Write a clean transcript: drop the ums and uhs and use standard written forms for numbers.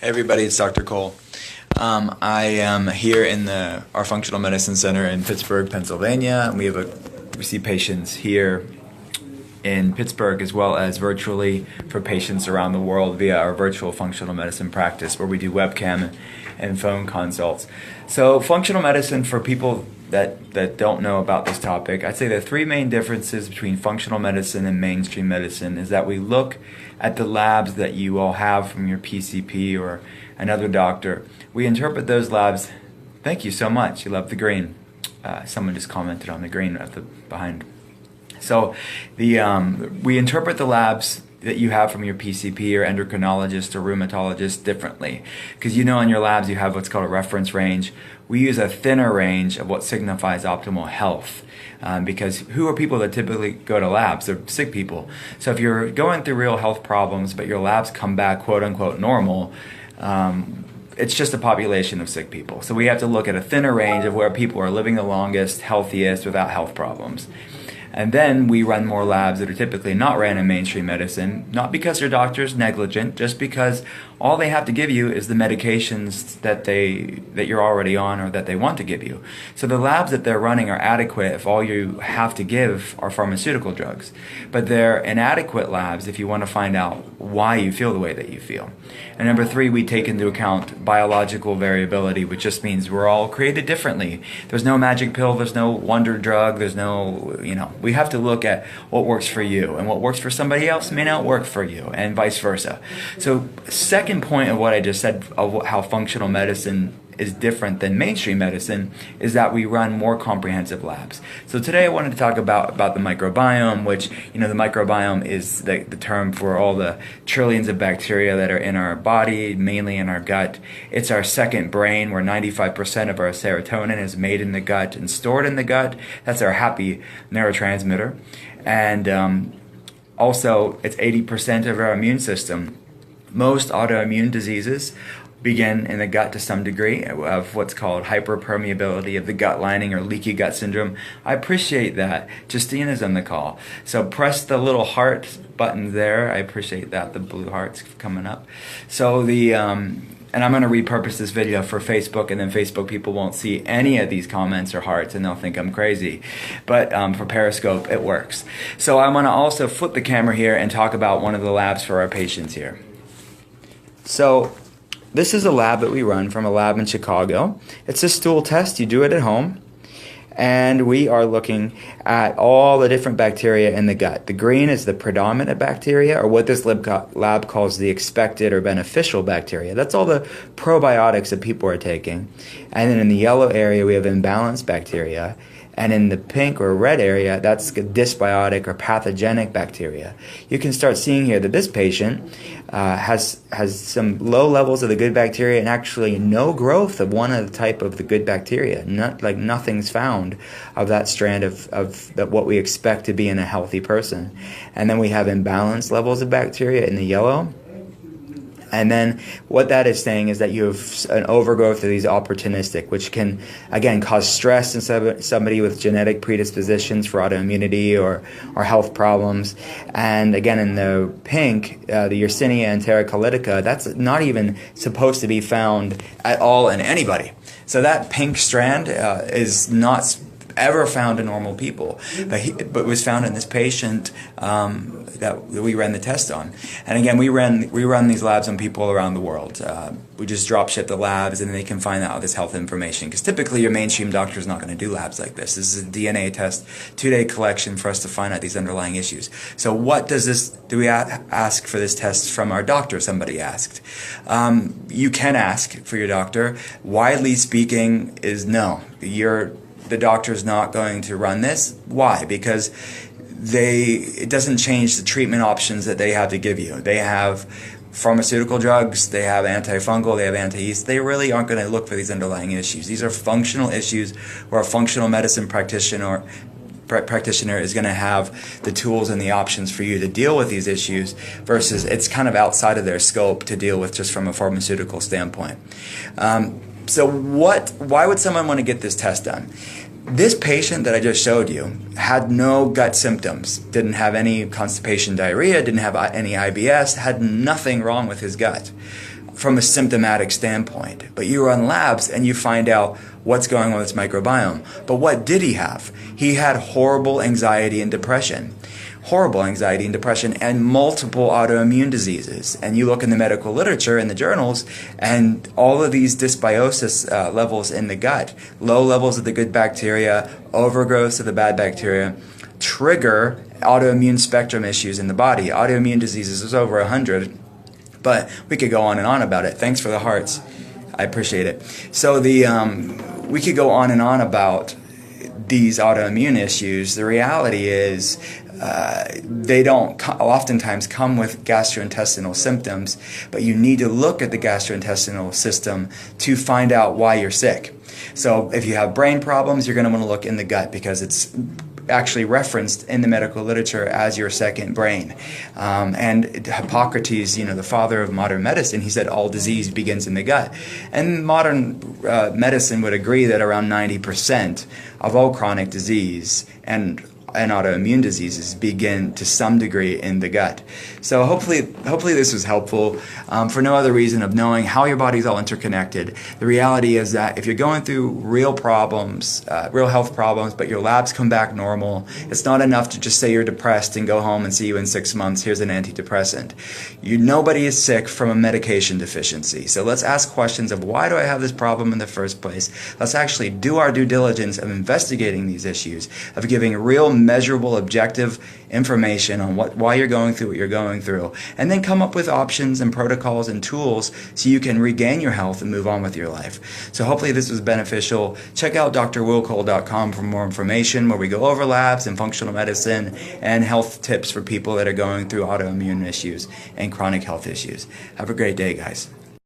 Hey everybody, it's Dr. Cole. I am here in our Functional Medicine Center in Pittsburgh, Pennsylvania, and we see patients here in Pittsburgh as well as virtually for patients around the world via our virtual functional medicine practice where we do webcam and phone consults. So functional medicine, for people that don't know about this topic, I'd say the three main differences between functional medicine and mainstream medicine is that we look at the labs that you all have from your PCP or another doctor. We interpret those labs. Thank you so much. You love the green. Someone just commented on the green at the behind. So we interpret the labs that you have from your PCP or endocrinologist or rheumatologist differently. Because in your labs you have what's called a reference range. We use a thinner range of what signifies optimal health. Because who are people that typically go to labs? They're sick people. So if you're going through real health problems but your labs come back quote unquote normal, it's just a population of sick people. So we have to look at a thinner range of where people are living the longest, healthiest, without health problems. And then we run more labs that are typically not ran in mainstream medicine, not because your doctor's negligent, just because all they have to give you is the medications that you're already on or that they want to give you. So the labs that they're running are adequate if all you have to give are pharmaceutical drugs. But they're inadequate labs if you want to find out why you feel the way that you feel. And number three, we take into account biological variability, which just means we're all created differently. There's no magic pill, there's no wonder drug, there's no, we have to look at what works for you, and what works for somebody else may not work for you, and vice versa. So second point of what I just said of how functional medicine is different than mainstream medicine is that we run more comprehensive labs. So today I wanted to talk about the microbiome, which, the microbiome is the term for all the trillions of bacteria that are in our body, mainly in our gut. It's our second brain, where 95% of our serotonin is made in the gut and stored in the gut. That's our happy neurotransmitter. And also, it's 80% of our immune system. Most autoimmune diseases begin in the gut to some degree of what's called hyperpermeability of the gut lining or leaky gut syndrome. I appreciate that. Justine is on the call. So press the little heart button there. I appreciate that. The blue heart's coming up. So and I'm going to repurpose this video for Facebook, and then Facebook people won't see any of these comments or hearts and they'll think I'm crazy. But for Periscope, it works. So I want to also flip the camera here and talk about one of the labs for our patients here. So this is a lab that we run from a lab in Chicago. It's a stool test. You do it at home. And we are looking at all the different bacteria in the gut. The green is the predominant bacteria, or what this lab calls the expected or beneficial bacteria. That's all the probiotics that people are taking. And then in the yellow area, we have imbalanced bacteria. And in the pink or red area, that's dysbiotic or pathogenic bacteria. You can start seeing here that this patient has some low levels of the good bacteria and actually no growth of one of the type of the good bacteria. Nothing's found of that strand of what we expect to be in a healthy person. And then we have imbalanced levels of bacteria in the yellow. And then what that is saying is that you have an overgrowth of these opportunistic, which can, again, cause stress in somebody with genetic predispositions for autoimmunity or health problems. And again, in the pink, the Yersinia enterocolitica, that's not even supposed to be found at all in anybody. So that pink strand is not ever found in normal people, but was found in this patient that we ran the test on. And again, we run these labs on people around the world. We just drop ship the labs, and then they can find out this health information. Because typically, your mainstream doctor is not going to do labs like this. This is a DNA test, 2-day collection for us to find out these underlying issues. So, what does this? Do we ask for this test from our doctor? Somebody asked. You can ask for your doctor. Widely speaking, is no. The doctor's not going to run this. Why? Because it doesn't change the treatment options that they have to give you. They have pharmaceutical drugs, they have antifungal, they have anti-yeast. They really aren't going to look for these underlying issues. These are functional issues where a functional medicine practitioner is going to have the tools and the options for you to deal with these issues, versus it's kind of outside of their scope to deal with just from a pharmaceutical standpoint. So why would someone want to get this test done? This patient that I just showed you had no gut symptoms, didn't have any constipation, diarrhea, didn't have any IBS, had nothing wrong with his gut. from a symptomatic standpoint. But you run labs and you find out what's going on with his microbiome. But what did he have? He had horrible anxiety and depression. Horrible anxiety and depression and multiple autoimmune diseases. And you look in the medical literature, in the journals, and all of these dysbiosis levels in the gut, low levels of the good bacteria, overgrowth of the bad bacteria, trigger autoimmune spectrum issues in the body. Autoimmune diseases is over 100, but we could go on and on about it. Thanks for the hearts. I appreciate it. So we could go on and on about these autoimmune issues. The reality is they don't oftentimes come with gastrointestinal symptoms, but you need to look at the gastrointestinal system to find out why you're sick. So if you have brain problems, you're going to want to look in the gut because it's actually referenced in the medical literature as your second brain. And Hippocrates, the father of modern medicine, he said all disease begins in the gut. And modern medicine would agree that around 90% of all chronic disease and autoimmune diseases begin to some degree in the gut. So hopefully this was helpful for no other reason of knowing how your body's all interconnected. The reality is that if you're going through real problems, real health problems, but your labs come back normal, it's not enough to just say you're depressed and go home and see you in 6 months. Here's an antidepressant. Nobody is sick from a medication deficiency. So let's ask questions of why do I have this problem in the first place? Let's actually do our due diligence of investigating these issues, of giving real measurable, objective information on why you're going through what you're going through, and then come up with options and protocols and tools so you can regain your health and move on with your life. So hopefully this was beneficial. Check out drwillcole.com for more information where we go over labs and functional medicine and health tips for people that are going through autoimmune issues and chronic health issues. Have a great day, guys.